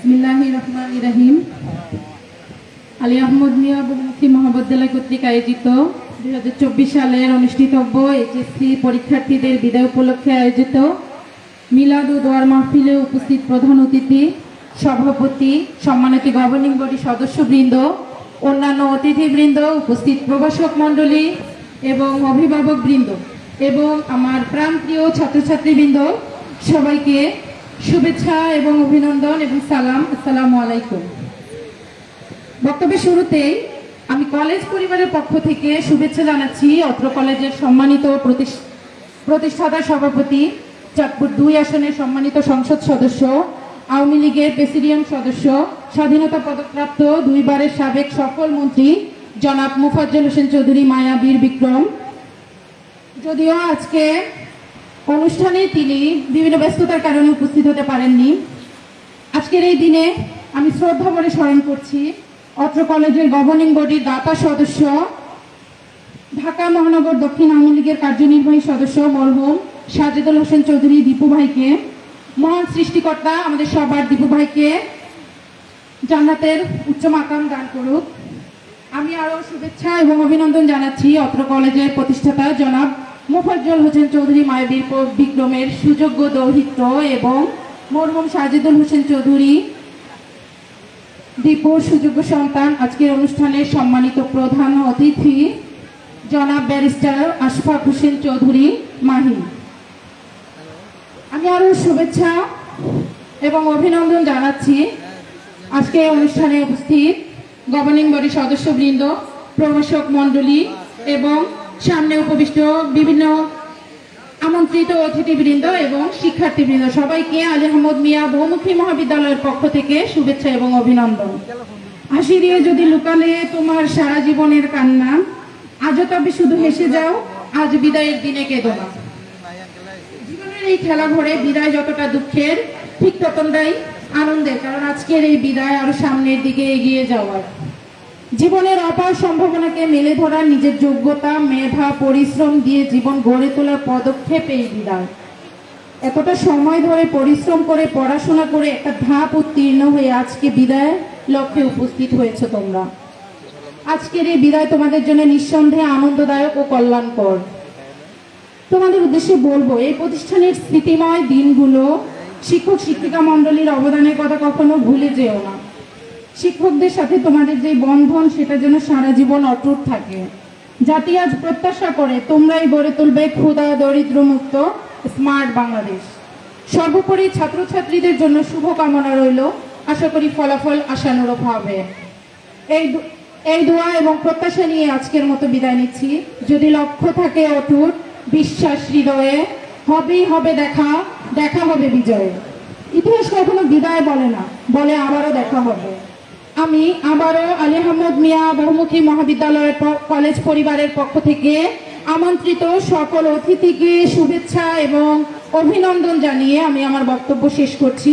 বিসমিল্লাহিররহমানিররহিম। আলী আহমদ মিয়া বহুমুখী মহাবিদ্যালয় কর্তৃক আয়োজিত 2024 সালের অনুষ্ঠিতব্য এইচএসসি পরীক্ষার্থীদের বিদায় উপলক্ষে আয়োজিত মিলাদ ও দোয়ার মাহফিলে উপস্থিত প্রধান অতিথি, সভাপতি, সম্মানিত গভর্নিং বডি সদস্যবৃন্দ, অন্যান্য অতিথিবৃন্দ, উপস্থিত প্রভাষক মণ্ডলী এবং অভিভাবকবৃন্দ এবং আমার প্রাণপ্রিয় ছাত্রছাত্রীবৃন্দ, সবাইকে শুভেচ্ছা এবং অভিনন্দন এবং সালাম। আসসালামু আলাইকুম। বক্তব্যের শুরুতেই আমি কলেজ পরিবারের পক্ষ থেকে শুভেচ্ছা জানাচ্ছি অত্র কলেজের সম্মানিত প্রতিষ্ঠাতা সভাপতি, চাঁদপুর 2 আসনের সম্মানিত সংসদ সদস্য, আওয়ামী লীগের প্রেসিডিয়াম সদস্য, স্বাধীনতা পদকপ্রাপ্ত 2 বারের সাবেক সফল মন্ত্রী জনাব মোফাজ্জল হোসেন চৌধুরী মায়া বীর বিক্রম। যদিও আজকে অনুষ্ঠানে তিনি বিভিন্ন ব্যস্ততার কারণে উপস্থিত হতে পারেননি, আজকের এই দিনে আমি শ্রদ্ধা ভরে স্মরণ করছি অত্র কলেজের গভর্নিং বডির দাতা সদস্য, ঢাকা মহানগর দক্ষিণ আওয়ামী লীগের কার্যনির্বাহী সদস্য মরহুম সাজেদুল হোসেন চৌধুরী দীপু ভাইকে। মহান সৃষ্টিকর্তা আমাদের সবার দীপু ভাইকে জান্নাতের উচ্চ মাকাম দান করুক। আমি আরো শুভেচ্ছা এবং অভিনন্দন জানাচ্ছি অত্র কলেজের প্রতিষ্ঠাতা জনাব মোফাজ্জল হোসেন চৌধুরী মায়া বীর বিক্রমের সুযোগ্য দৌহিত্র এবং মরহুম সাজেদুল হোসেন চৌধুরী দীপুর সুযোগ্য সন্তান আজকের অনুষ্ঠানের সম্মানিত প্রধান অতিথি জনাব ব্যারিস্টার আশফাক হোসেন চৌধুরী মাহি। আমি আরো শুভেচ্ছা এবং অভিনন্দন জানাচ্ছি আজকে অনুষ্ঠানে উপস্থিত গভর্নিং বডি সদস্যবৃন্দ, প্রভাষক মণ্ডলী এবং সামনে উপবিষ্ট বিভিন্ন আমন্ত্রিত অতিথিবৃন্দ এবং শিক্ষার্থীবৃন্দ, সবাইকে আলী আহমদ মিয়া বহুমুখী মহাবিদ্যালয়ের পক্ষ থেকে শুভেচ্ছা এবং অভিনন্দন। হাসি দিয়ে যদি লুকালে তোমার সারা জীবনের কান্না, আজও তবে শুধু হেসে যাও, আজ বিদায়ের দিনে কেঁদো না। জীবনের এই খেলা ঘরে বিদায় যতটা দুঃখের, ঠিক ততটাই আনন্দের, কারণ আজকের এই বিদায় আরো সামনের দিকে এগিয়ে যাওয়ার। জীবনের অপার সম্ভাবনাকে মেলে ধরার, নিজের যোগ্যতা, মেধা, পরিশ্রম দিয়ে জীবন গড়ে তোলার পদক্ষেপ এই বিদায়। এতটা সময় ধরে পরিশ্রম করে পড়াশোনা করে একটা ধাপ উত্তীর্ণ হয়ে আজকে বিদায় লক্ষ্যে উপস্থিত হয়েছে তোমরা। আজকের এই বিদায় তোমাদের জন্য নিঃসন্দেহে আনন্দদায়ক ও কল্যাণকর। তোমাদের উদ্দেশ্যে বলবো, এই প্রতিষ্ঠানের স্মৃতিময় দিনগুলো, শিক্ষক শিক্ষিকা মন্ডলীর অবদানের কথা কখনো ভুলে যেও না। শিক্ষকদের সাথে তোমাদের যে বন্ধন, সেটা যেন সারা জীবন অটুট থাকে। জাতি আজ প্রত্যাশা করে তোমরাই গড়ে তুলবে ক্ষুধা দরিদ্র মুক্ত স্মার্ট বাংলাদেশ। সর্বোপরি ছাত্রছাত্রীদের জন্য শুভকামনা রইল, আশা করি ফলাফল আশানুরূপ হবে। এই দোয়া এবং প্রত্যাশা নিয়ে আজকের মতো বিদায় নিচ্ছি। যদি লক্ষ্য থাকে অটুট, বিশ্বাস হৃদয়ে, হবেই হবে দেখা, দেখা হবে বিজয়ে। ইতিহাস কখনো বিদায় বলে না, বলে আবারও দেখা হবে। আমি আবারও আলী আহমদ মিয়া বহুমুখী মহাবিদ্যালয়ের কলেজ পরিবারের পক্ষ থেকে আমন্ত্রিত সকল অতিথিকে শুভেচ্ছা এবং অভিনন্দন জানিয়ে আমি আমার বক্তব্য শেষ করছি।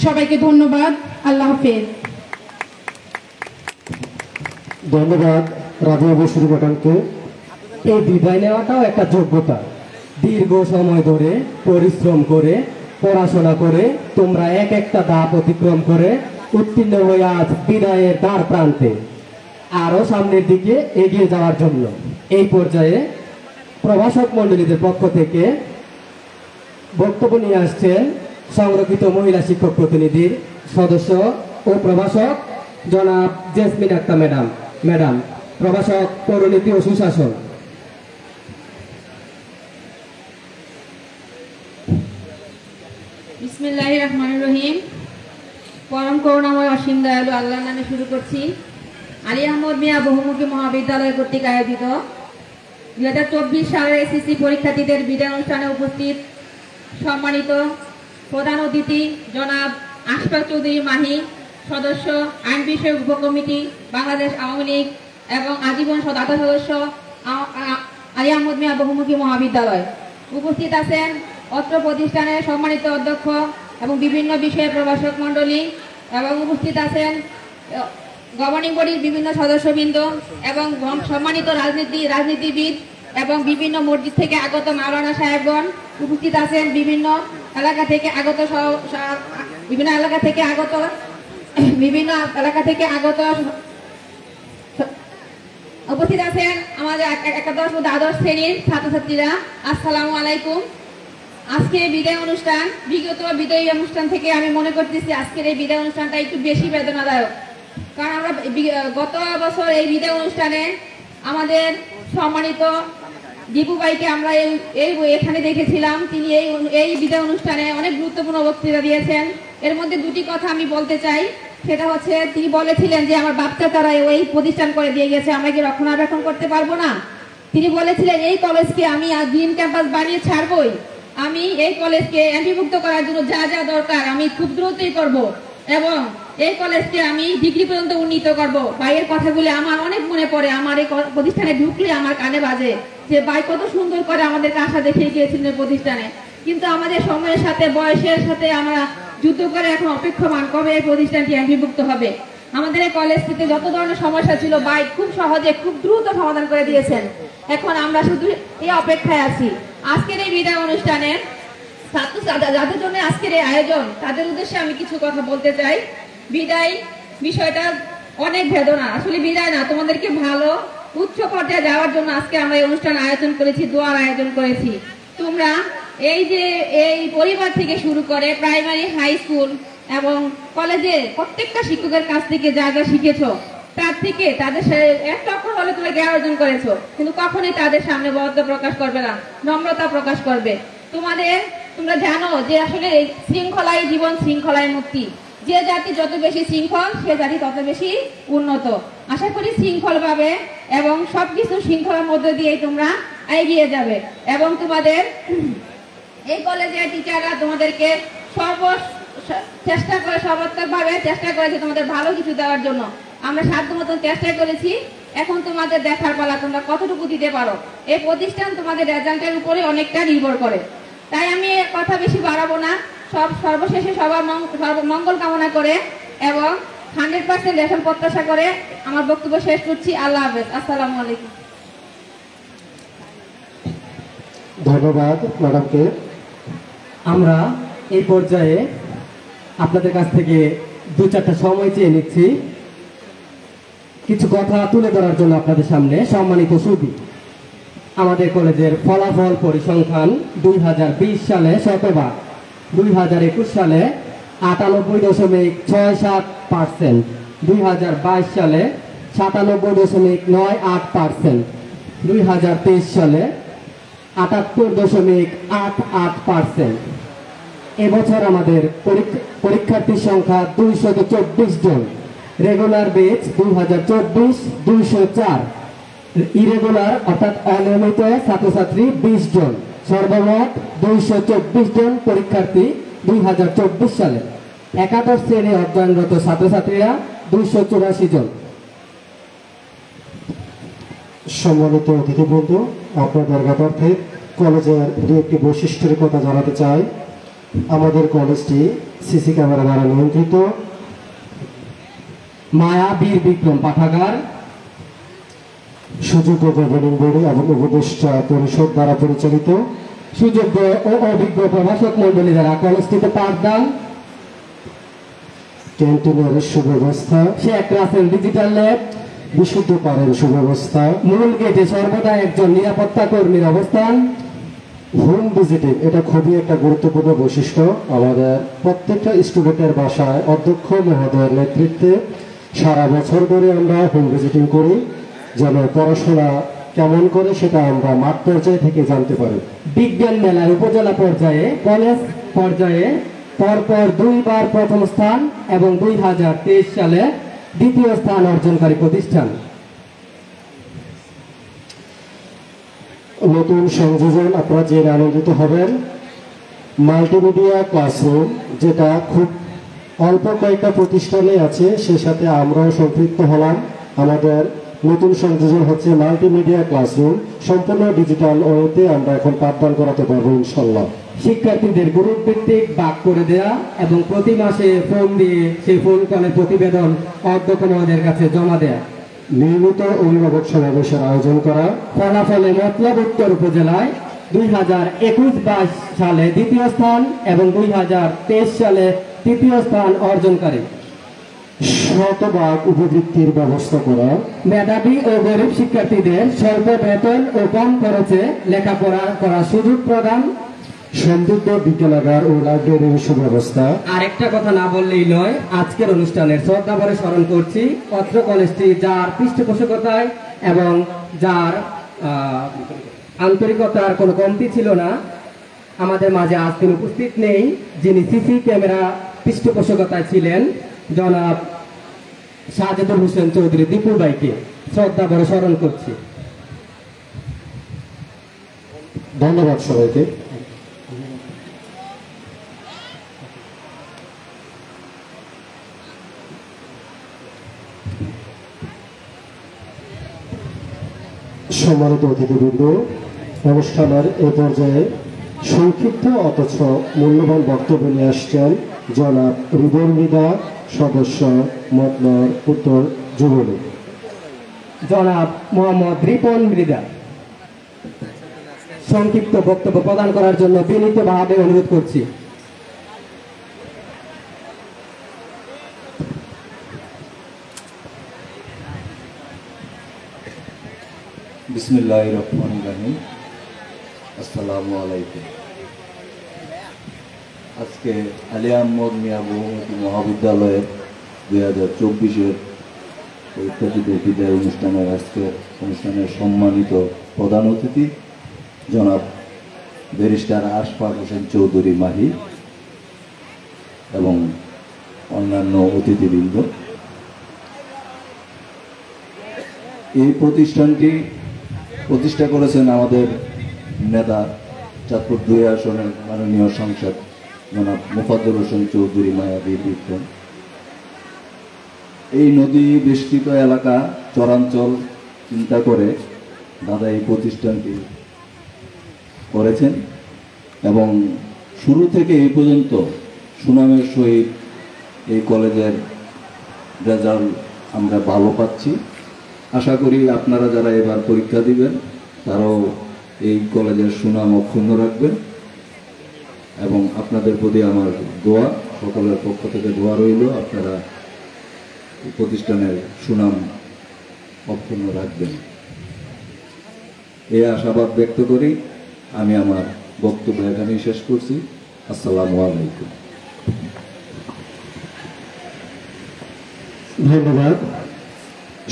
সবাইকে ধন্যবাদ। আল্লাহ হাফেজ। ধন্যবাদ রাজিয়া বসুর গঠনকে। এই বিদায় নেওয়াটাও একটা যোগ্যতা। দীর্ঘ সময় ধরে পরিশ্রম করে পড়াশোনা করে তোমরা এক একটা ধাপ অতিক্রম করে উত্তীর্ণ হয়ে আজ বিদায়ের দ্বার প্রান্তে, আরো সামনের দিকে এগিয়ে যাওয়ার জন্য এই পর্যায়ে প্রভাষক মণ্ডলীদের পক্ষ থেকে বক্তব্য নিয়ে আসছেন সংরক্ষিত মহিলা শিক্ষক প্রতিনিধির সদস্য ও প্রভাষক জনাব জেসমিন আক্তার ম্যাডাম, প্রভাষক পৌরনীতি ও সুশাসন। বিসমিল্লাহিররহমানিররহিম। পরম করুণাময় অসীম দয়ালু আল্লাহর নামে শুরু করছি। আলী আহমদ মিয়া বহুমুখী মহাবিদ্যালয় কর্তৃক আয়োজিত 2024 সালের এসএসসি পরীক্ষার্থীদের বিদায় অনুষ্ঠানে উপস্থিত সম্মানিত প্রধান অতিথি জনাব আশফাক চৌধুরী মাহি, সদস্য আইন বিষয়ক উপকমিটি বাংলাদেশ আওয়ামী লীগ এবং আজীবন দাতা সদস্য আলী আহমদ মিয়া বহুমুখী মহাবিদ্যালয়। উপস্থিত আছেন অত্র প্রতিষ্ঠানের সম্মানিত অধ্যক্ষ এবং বিভিন্ন বিষয়ে প্রভাষক মণ্ডলী, এবং উপস্থিত আছেন গভর্নিং বডির বিভিন্ন সদস্যবৃন্দ এবং সম্মানিত রাজনীতিবিদ এবং বিভিন্ন মসজিদ থেকে আগত মাওলানা সাহেবগণ। উপস্থিত আছেন বিভিন্ন এলাকা থেকে আগত বিভিন্ন এলাকা থেকে আগত উপস্থিত আছেন আমাদের একাদশ ও দ্বাদশ শ্রেণীর ছাত্রছাত্রীরা, আসসালামু আলাইকুম। আজকে বিদায় অনুষ্ঠান, বিগত বিদায়ী অনুষ্ঠান থেকে আমি মনে করতেছি আজকের এই বিদায় অনুষ্ঠানটা একটু বেশি বেদনাদায়ক। কারণ আমরা গত বছর এই বিদায় অনুষ্ঠানে আমাদের সম্মানিত দীপু ভাইকে আমরা এখানে দেখেছিলাম। তিনি এই বিদায় অনুষ্ঠানে অনেক গুরুত্বপূর্ণ বক্তৃতা দিয়েছেন। এর মধ্যে দুটি কথা আমি বলতে চাই। সেটা হচ্ছে, তিনি বলেছিলেন যে আমার বাচ্চা তারা এই প্রতিষ্ঠান করে দিয়ে গেছে, আমরা কি রক্ষণাবেক্ষণ করতে পারবো না। তিনি বলেছিলেন এই কলেজকে আমি গ্রিন ক্যাম্পাস বানিয়ে ছাড়বই, আমি এই কলেজকে এমপিভুক্ত করার জন্য যা যা দরকার আমি খুব দ্রুতই করব এবং এই কলেজকে আমি ডিগ্রি পর্যন্ত উন্নীত করব। ভাইয়ের কথাগুলি আমার অনেক মনে পড়ে। আমার এই প্রতিষ্ঠানে ঢুকলে আমার কানে বাজে যে ভাই কত সুন্দর করে আমাদেরকে আশা দেখিয়ে গিয়েছিলেন প্রতিষ্ঠানে। কিন্তু আমাদের সময়ের সাথে বয়সের সাথে আমরা যুদ্ধ করে এখন অপেক্ষমান কবে এই প্রতিষ্ঠানটি এমপিভুক্ত হবে। আমাদের এই কলেজটিতে যত ধরনের সমস্যা ছিল ভাই খুব সহজে খুব দ্রুত সমাধান করে দিয়েছেন। এখন আমরা শুধু এই অপেক্ষায় আছি। আজকের এই বিদায় অনুষ্ঠানে যাদের জন্য আজকের এই আয়োজন, তাদের উদ্দেশ্যে আমি কিছু কথা বলতে চাই। বিদায় বিষয়টা অনেক বেদনা, আসলে বিদায় না, তোমাদেরকে ভালো উচ্চ পর্যায়ে যাওয়ার জন্য আজকে আমরা এই অনুষ্ঠান আয়োজন করেছি, দোয়ার আয়োজন করেছি। তোমরা এই পরিবার থেকে শুরু করে প্রাইমারি, হাই স্কুল এবং কলেজে প্রত্যেকটা শিক্ষকের কাছ থেকে যা যা শিখেছো, তার থেকে তাদের একটা অক্ষর হলে তোমরা জ্ঞান অর্জন করেছো, কিন্তু কখনোই তাদের সামনে বদ্ধ প্রকাশ করবে না, নম্রতা প্রকাশ করবে। তোমরা জানো যে আসলে শৃঙ্খলাই জীবন, শৃঙ্খলাই মুক্তি। যে জাতি যত বেশি শৃঙ্খল সে জাতি তত বেশি উন্নত। আশা করি শৃঙ্খল ভাবে এবং সবকিছু শৃঙ্খলার মধ্যে দিয়ে তোমরা এগিয়ে যাবে এবং তোমাদের এই কলেজের টিচাররা তোমাদেরকে সর্বাত্মকভাবে চেষ্টা করেছে তোমাদের ভালো কিছু দেওয়ার জন্য। আমরা সাধ্য মতন চেষ্টা করেছি। এখন তোমাদের দেখার পালা তোমরা কতটুকু দিতে পারো। এই প্রতিষ্ঠান তোমাদের রেজাল্টের উপরে অনেকটা নির্ভর করে। তাই আমি কথা বেশি বাড়াবো না, সর্বশেষে সবার মঙ্গল কামনা করে এবং 100% রেশন প্রত্যাশা করে আমার বক্তব্য শেষ করছি। আল্লাহ হাফেজ, আসসালামু আলাইকুম। ধন্যবাদ ম্যাডামকে। আমরা এই পর্যায়ে আপনাদের কাছ থেকে 2-4টা সময় চেয়ে নিচ্ছি কিছু কথা তুলে ধরার জন্য আপনাদের সামনে। সম্মানিত সুধী, আমাদের কলেজের ফলাফল পরিসংখ্যান 2020 সালে শতভাগ, 2021 সালে 98.67%, 2022 সালে 97.98%, 2023 সালে 78.88%। এবছর আমাদের পরীক্ষার্থীর সংখ্যা 224 জন। রেগুলার বেচ 2024 204, ইরেগুলার অর্থাৎ অনিয়মিত ছাত্রছাত্রী 20 জন। সর্বমোট 224 জন পরীক্ষার্থী 2024 সালে। একাদশ শ্রেণী অধ্যয়নরত ছাত্রছাত্রীরা 284 জন। সম্মানিত অতিথিবৃন্দ, আপনাদের জ্ঞাতার্থে কলেজের দু একটি বৈশিষ্ট্যের কথা জানাতে চাই। আমাদের কলেজটি সিসি ক্যামেরা দ্বারা নিয়ন্ত্রিত, মায়া বীর বিক্রম পাঠাগার, সুযোগ্য গভর্নিং বডি এবং উপদেষ্টা পরিষদ দ্বারা পরিচালিত, সুযোগ্য ও অভিজ্ঞ প্রভাষক মন্ডলী দ্বারা কলেজটিতে পাঠদান, ক্যান্টিনের সুব্যবস্থা, শেখ রাসেল ডিজিটাল ল্যাব, বিশুদ্ধ পানির সুব্যবস্থা, মূল গেটে সর্বদা একজন নিরাপত্তা কর্মীর অবস্থান, হোম ভিজিটিং, এটা খুবই একটা গুরুত্বপূর্ণ বৈশিষ্ট্য। আমাদের প্রত্যেকটা স্টুডেন্টের বাসায় অধ্যক্ষ মহোদয়ের নেতৃত্বে সারা বছর ধরে আমরা হোম ভিজিটিং করি, যেন পড়াশোনা কেমন করে সেটা আমরা মাঠ পর্যায়ে থেকে জানতে পারি। বিজ্ঞান মেলায় উপজেলা পর্যায়ে, কলেজ পর্যায়ে পরপর 2 বার প্রথম স্থান এবং 2023 সালে 2য় স্থান অর্জনকারী প্রতিষ্ঠান। নতুন সংযোজন আপনারা জেনে আনন্দিত হবেন, মাল্টিমিডিয়া ক্লাসরুম, যেটা খুব অল্প কয়েকটা প্রতিষ্ঠানে আছে, সে সাথে আমরাও সম্পৃক্ত হলাম। আমাদের নতুন সংযোজন হচ্ছে মাল্টিমিডিয়া ক্লাসরুম। সম্পূর্ণ ডিজিটাল ওয়েতে আমরা এখন পাঠদান করাতে পারবো ইনশাল্লাহ। শিক্ষার্থীদের গ্রুপ ভিত্তিক ভাগ করে দেয়া এবং প্রতি মাসে ফোন দিয়ে সেই ফোন কলের প্রতিবেদন অধ্যক্ষ মহোদয়ের কাছে জমা দেয়া, নিয়মিত অভিভাবক সমাবেশের আয়োজন করা। ফলাফলে মতলব উত্তর উপজেলায় 2021-22 সালে 2য় স্থান এবং 2023 সালে 3য় স্থান অর্জনকারী। শতভাগ উপবৃত্তির ব্যবস্থা করা, মেধাবী ও গরিব শিক্ষার্থীদের স্বল্প বেতন ও কম খরচে লেখাপড়া করার সুযোগ প্রদান, সমৃদ্ধ বিজ্ঞানাগার ও লাইব্রেরির সুব্যবস্থা। আরেকটা কথা না বললেই নয়, আজকের অনুষ্ঠানের শ্রদ্ধা ভরে স্মরণ করছি অত্র কলেজটি যার পৃষ্ঠপোষকতায় এবং যার আন্তরিকতার কোনো কমতি ছিল না, আমাদের মাঝে আজ তিনি উপস্থিত নেই, যিনি সিসি ক্যামেরা পৃষ্ঠপোষকতায় ছিলেন, জনাব সাজেদুল হোসেন চৌধুরী দীপু ভাইকে শ্রদ্ধা ভরে স্মরণ করছি। ধন্যবাদ সবাইকে। সম্মানিত অতিথিবৃন্দ, অনুষ্ঠানের এ পর্যায়ে সংক্ষিপ্ত অথচ মূল্যবান বক্তব্য নিয়ে আসছেন জনাব রিবন মৃদা, সদস্য মতলব উত্তর যুবলীগ। জনাব মোহাম্মদ রিপন মৃদা সংক্ষিপ্ত বক্তব্য প্রদান করার জন্য বিনীতভাবে অনুরোধ করছি। বিসমিল্লাহির রহমানির রহিম। আসসালামু আলাইকুম। আজকে আলিয়া আহমদ মিয়া বহুমুখী মহাবিদ্যালয়ের 2024-এর পরীক্ষার্থীদের বিদায় অনুষ্ঠানের সম্মানিত প্রধান অতিথি জনাব ব্যারিস্টার আশফাক হোসেন চৌধুরী মাহি এবং অন্যান্য অতিথিবৃন্দ, এই প্রতিষ্ঠানটি প্রতিষ্ঠা করেছেন আমাদের নেতা চাঁদপুর 2 আসনের মাননীয় সাংসদ জনাব মোফাজ্জল হোসেন চৌধুরী মায়াবী বিক্রম। এই নদী বেষ্টিত এলাকা চরাঞ্চল চিন্তা করে দাদা এই প্রতিষ্ঠানটি করেছেন এবং শুরু থেকে এই পর্যন্ত সুনামের সহিত এই কলেজের রেজাল্ট আমরা ভালো পাচ্ছি। আশা করি আপনারা যারা এবার পরীক্ষা দিবেন তারাও এই কলেজের সুনাম অক্ষুণ্ণ রাখবেন এবং আপনাদের প্রতি আমার দোয়া, সকলের পক্ষ থেকে দোয়া রইল, আপনারা প্রতিষ্ঠানের সুনাম অক্ষুণ্ণ রাখবেন। এই আশাবাদ ব্যক্ত করি আমি আমার বক্তব্য এখানেই শেষ করছি। আসসালামু আলাইকুম। ধন্যবাদ।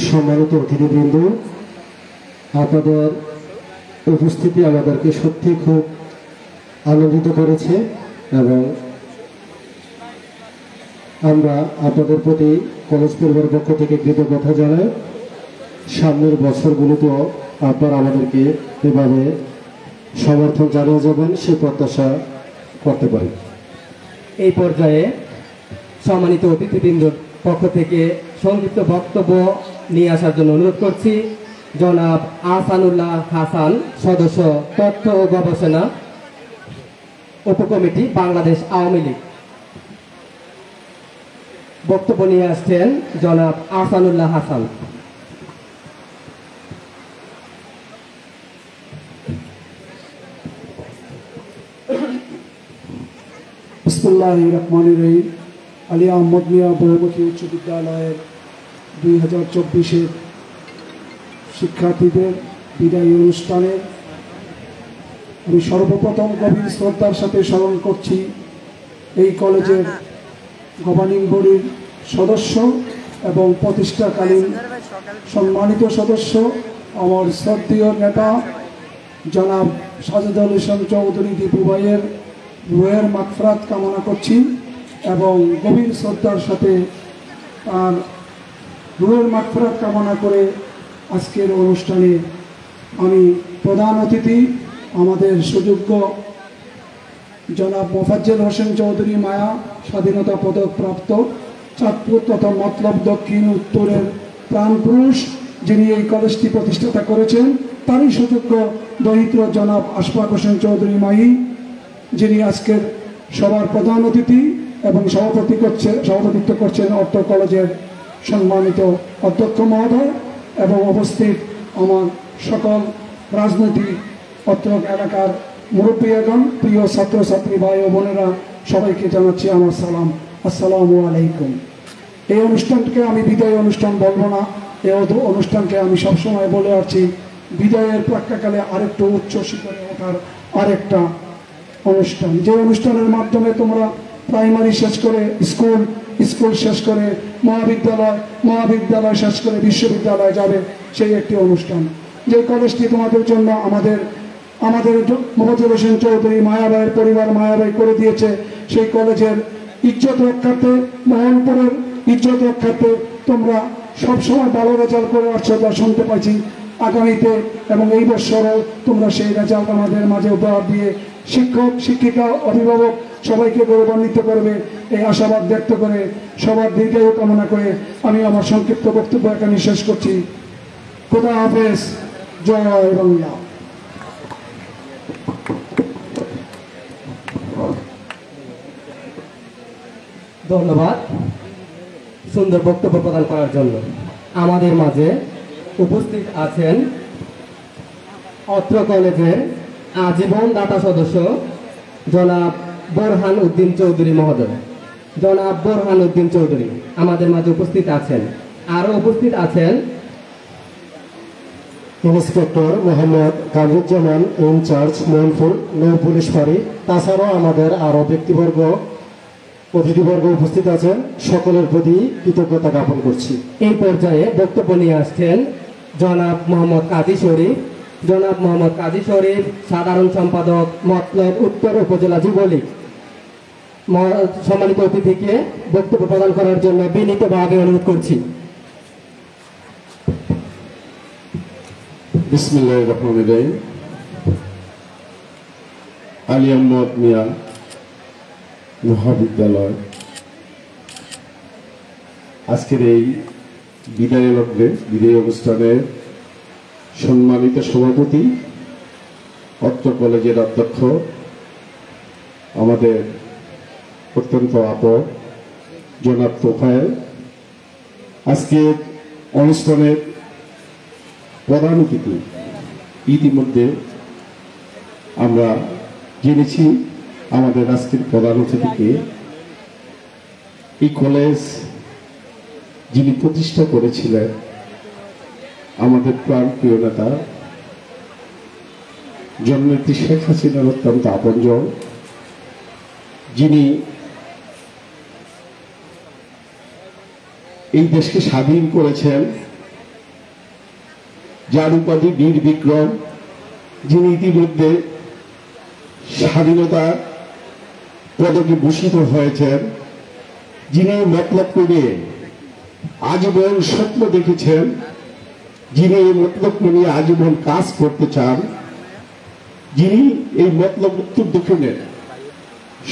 সম্মানিত অতিথিবৃন্দ, আপনাদের উপস্থিতি আমাদেরকে সত্যি খুব আনন্দিত করেছে এবং আমরা আপনাদের প্রতি কলেজ পরিবারের পক্ষ থেকে কৃতজ্ঞতা জানাই। সামনের বছরগুলোতেও আপনারা আমাদেরকে এভাবে সমর্থন জানিয়ে যাবেন সে প্রত্যাশা করতে পারি। এই পর্যায়ে সম্মানিত অতিথিবৃন্দর পক্ষ থেকে সংক্ষিপ্ত বক্তব্য নিয়ে আসার জন্য অনুরোধ করছি জনাব আহসানুল্লাহ হাসান, সদস্য তথ্য ও গবেষণা উপকমিটি বাংলাদেশ আওয়ামী লীগ। বক্তব্য নিয়ে আসছেন জনাব আহসানুল্লাহ হাসান। বিসমিল্লাহির রহমানির রহিম। আলিয়া আহমদ মিয়া বহুমুখী উচ্চ বিদ্যালয়ের 2024-এর শিক্ষার্থীদের বিদায়ী অনুষ্ঠানে আমি সর্বপ্রথম গভীর শ্রদ্ধার সাথে স্মরণ করছি এই কলেজের গভর্নিং বডির সদস্য এবং প্রতিষ্ঠাকালীন সম্মানিত সদস্য আমার শ্রদ্ধেয় নেতা জনাব সাজেদুল হোসেন চৌধুরী দীপু ভাইয়ের রুহের মাগফিরাত কামনা করছি এবং গভীর শ্রদ্ধার সাথে আর রুহের মাগফিরাত কামনা করে আজকের অনুষ্ঠানে আমি প্রধান অতিথি আমাদের সুযোগ্য জনাব মোফাজ্জল হোসেন চৌধুরী মায়া, স্বাধীনতা পদক প্রাপ্ত, চাঁদপুর তথা মতলব দক্ষিণ উত্তরের প্রাণপুরুষ, যিনি এই কলেজটি প্রতিষ্ঠাতা করেছেন, তারই সুযোগ্য দরিদ্র জনাব আশফাক হোসেন চৌধুরী মাহি, যিনি আজকের সবার প্রধান অতিথি এবং সভাপতিত্ব করছেন অর্থ কলেজের সম্মানিত অধ্যক্ষ মহোদয় এবং উপস্থিত আমার সকল রাজনৈতিক অত্র এলাকার মুরব্বীগণ, প্রিয় ছাত্রছাত্রী ভাই ও বোনেরা, সবাইকে জানাচ্ছি আমার সালাম। আসসালামু আলাইকুম। এই অনুষ্ঠানকে আমি বিদায় অনুষ্ঠান বলবো না, এই অনুষ্ঠানকে আমি সবসময় বলে আসছি বিদায়ের প্রাক্কালে আরেকটু উচ্চ শিখরে ওঠার আরেকটা অনুষ্ঠান, যে অনুষ্ঠানের মাধ্যমে তোমরা প্রাইমারি শেষ করে স্কুল, স্কুল শেষ করে মহাবিদ্যালয়, মহাবিদ্যালয় শেষ করে বিশ্ববিদ্যালয়ে যাবে, সেই একটি অনুষ্ঠান। যে কলেজটি তোমাদের জন্য আমাদের মোফাজ্জল হোসেন চৌধুরী মায়াবাইয়ের পরিবার মায়াবাই করে দিয়েছে, সেই কলেজের ইজ্জত রক্ষার্থে, মোহনপুরের ইজ্জত রক্ষার্থে তোমরা সবসময় ভালো রেজাল্ট করে আসছো, যা শুনতে পাইছি। আগামীতে এবং এই বছরও তোমরা সেই রেজাল্ট আমাদের মাঝে উপহার দিয়ে শিক্ষক, শিক্ষিকা, অভিভাবক সবাইকে গৌরবান্বিত করবে, এই আশাবাদ ব্যক্ত করে সবার দীর্ঘায়ু কামনা করে আমি আমার সংক্ষিপ্ত বক্তব্য এখানে শেষ করছি। খোদা হাফেজ, জয় বাংলা। ধন্যবাদ সুন্দর বক্তব্য প্রদান করার জন্য। আমাদের মাঝে উপস্থিত আছেন অত্র কলেজের আজীবন দাতা সদস্য জনাব বোরহান উদ্দিন চৌধুরী মহোদয়। জনাব বোরহান উদ্দিন চৌধুরী আমাদের মাঝে উপস্থিত আছেন। আরও উপস্থিত আছেন ইন্সপেক্টর মোহাম্মদ কামরুজ্জামান, ইনচার্জ মোহনপুর নৌ পুলিশ ফাঁড়ি। তাছাড়াও আমাদের আরও ব্যক্তিবর্গ, অতিথিবর্গ উপস্থিত আছেন, সকলের প্রতি কৃতজ্ঞতা জ্ঞাপন করছি। এই পর্যায়ে বক্তব্য নিয়ে আসছেন জনাব মোহাম্মদ কাজী শরীফ। জনাব মোহাম্মদ কাজী শরীফ সাধারণ সম্পাদক, মতলব উত্তর উপজেলা যুবলীগ। সম্মানিত অতিথিকে বক্তব্য প্রদান করার জন্য বিনীতভাবে অনুরোধ করছি। বিসমিল্লাহির রহমানির রহিম। আলী আহমদ মিয়া মহাবিদ্যালয় আজকের এই বিদায় লগ্নে, বিদায় অনুষ্ঠানের সম্মানিত সভাপতি, অত্র কলেজের অধ্যক্ষ, আমাদের অত্যন্ত আপন জনাব তোফায়েল, আজকের অনুষ্ঠানের প্রধান অতিথি। ইতিমধ্যে আমরা জেনেছি আমাদের আজকের প্রধান অতিথিকে। এই কলেজ যিনি প্রতিষ্ঠা করেছিলেন আমাদের প্রাণপ্রিয় নেতা জননেত্রী শেখ হাসিনার অত্যন্ত আপনজন, যিনি এই দেশকে স্বাধীন করেছেন, যার উপাধি বীর বিক্রম, যিনি ইতিমধ্যে স্বাধীনতা পদকে ভূষিত হয়েছেন, যিনি মতলবকে নিয়ে আজীবন স্বপ্ন দেখেছেন, যিনি এই মতলবকে নিয়ে আজীবন কাজ করতে চান, যিনি এই মতলব উত্তর দক্ষিণের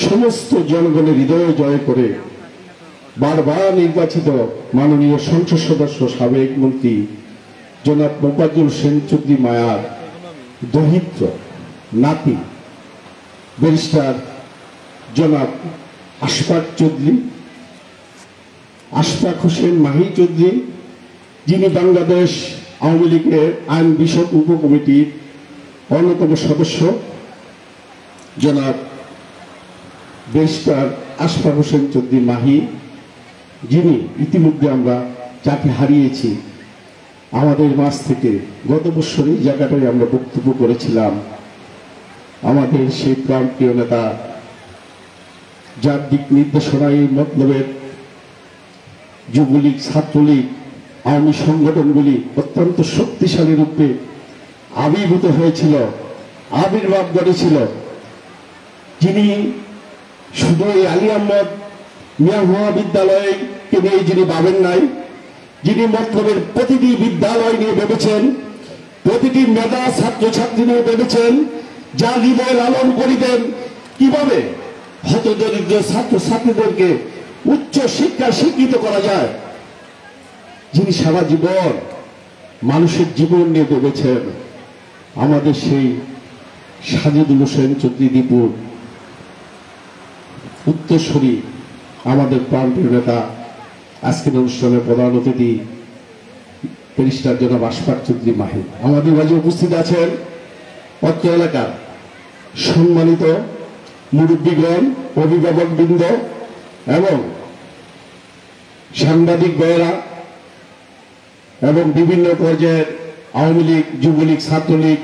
সমস্ত জনগণের হৃদয় জয় করে বারবার নির্বাচিত মাননীয় সংসদ সদস্য, সাবেক মন্ত্রী জনাব মোফাজ্জল হোসেন চৌধুরী মায়ার দহিত্র নাতি ব্যারিস্টার জনাব আশফাক চৌধুরী, আশফাক হোসেন মাহি চৌধুরী, যিনি বাংলাদেশ আওয়ামী লীগের আইন বিষয়ক উপকমিটির অন্যতম সদস্য, জনাব ব্যারিস্টার আশফাক হোসেন চৌধুরী মাহি, যিনি ইতিমধ্যে আমরা যাকে হারিয়েছি আমাদের মাঝ থেকে। গত বছর এই জায়গাটায় আমরা বক্তব্য করেছিলাম। আমাদের সেই প্রাণপ্রিয় নেতা, যার দিক নির্দেশনা এই মতলবের যুবলীগ, ছাত্রলীগ, আওয়ামী সংগঠনগুলি অত্যন্ত শক্তিশালী রূপে আবির্ভূত হয়েছিল, আবির্ভাব ঘটেছিল, যিনি শুধু এই আলী আহমদ মিয়া মহাবিদ্যালয়কে নিয়ে যিনি ভাবেন নাই, যিনি মতলবের প্রতিটি বিদ্যালয় নিয়ে ভেবেছেন, প্রতিটি মেধা ছাত্রছাত্রী নিয়ে ভেবেছেন, যা হৃদয় লালন করিতেন কিভাবে হতদরিদ্র ছাত্রছাত্রীদেরকে উচ্চ শিক্ষা শিক্ষিত করা যায়, যিনি সারা জীবন মানুষের জীবন নিয়ে ভেবেছেন। আমাদের সেই সাজিদুল হোসেন চৌধুরী দীপুর উত্তরসূরি, আমাদের প্রাণপ্রিয় নেতা, আজকের অনুষ্ঠানের প্রধান অতিথি ব্যারিস্টার জনাব আশফাক চৌধুরী মাহি। আমাদের মাঝে উপস্থিত আছেন অত্র এলাকার সম্মানিত মুরব্বীগণ, অভিভাবকবৃন্দ এবং সাংবাদিক ভাইয়েরা এবং বিভিন্ন পর্যায়ের আওয়ামী লীগ, যুবলীগ, ছাত্রলীগ,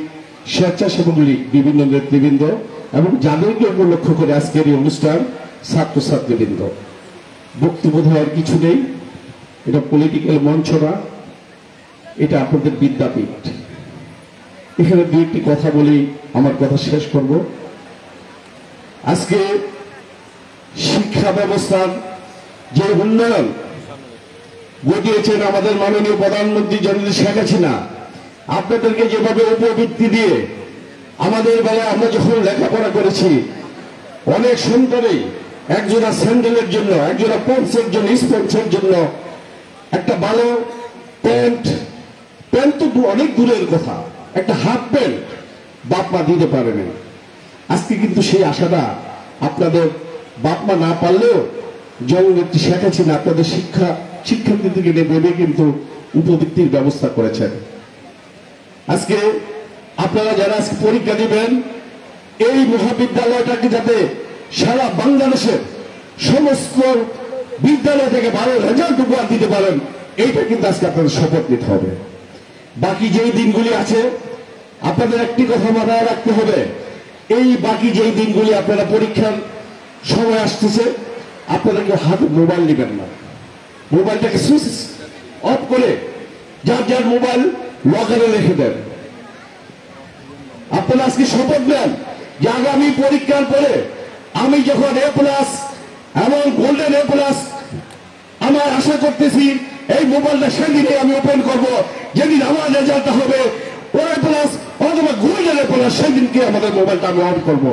স্বেচ্ছাসেবক লীগ, বিভিন্ন নেতৃবৃন্দ এবং যাদেরকে উপলক্ষ করে আজকের এই অনুষ্ঠান, ছাত্রছাত্রীবৃন্দ। বক্তব্য দেওয়ার কিছু নেই, এটা পলিটিক্যাল মঞ্চ না, এটা আপনাদের বিদ্যাপীঠ। এখানে দু একটি কথা বলেই আমার কথা শেষ করব। আজকে শিক্ষা ব্যবস্থার যে উন্নয়ন ঘটিয়েছেন আমাদের মাননীয় প্রধানমন্ত্রী জননেত্রী শেখ হাসিনা, আপনাদেরকে যেভাবে উপবৃত্তি দিয়ে আমাদের বেলায় আমরা যখন লেখাপড়া করেছি, অনেক সন্তানই একজোড়া স্যান্ডেলের জন্য, একজোড়া পন্সের জন্য, স্পোর্টসের জন্য একটা ভালো প্যান্ট তো অনেক দূরের কথা, একটা হাফ প্যান্ট বাপ মা দিতে পারেনি। আজকে কিন্তু সেই আশাটা আপনাদের বাপ মা না পারলেও জননেত্রী শেখ হাসিনা আপনাদের শিক্ষার্থীদেরকে ভেবে কিন্তু উপবৃত্তির ব্যবস্থা করেছেন। আজকে আপনারা যারা আজকে পরীক্ষা দিবেন, এই মহাবিদ্যালয়টাকে যাতে সারা বাংলাদেশের সমস্ত বিদ্যালয় থেকে ভালো রেজাল্ট উপহার দিতে পারেন, এইটা কিন্তু আজকে আপনাদের শপথ নিতে হবে। বাকি যেই দিনগুলি আছে আপনাদের একটি কথা মাথায় রাখতে হবে, এই বাকি যেই দিনগুলি আপনারা পরীক্ষার সময় আসতেছে, আপনাদেরকে হাতে মোবাইল নেবেন না, মোবাইলটাকে সুইচ অফ করে যার যার মোবাইল লকারে রেখে দেন। আপনারা আজকে শপথ নেন যে আগামী পরীক্ষার পরে আমি যখন A+ এবং গোল্ডেন A+, আমার আশা করতেছি এই মোবাইলটা সেদিনে আমি ওপেন করব যেদিন আমার রেজাল্টটা হবে A+ অথবা গোল্ডেন A+, সেদিনকে আমাদের মোবাইলটা আমি অন করব।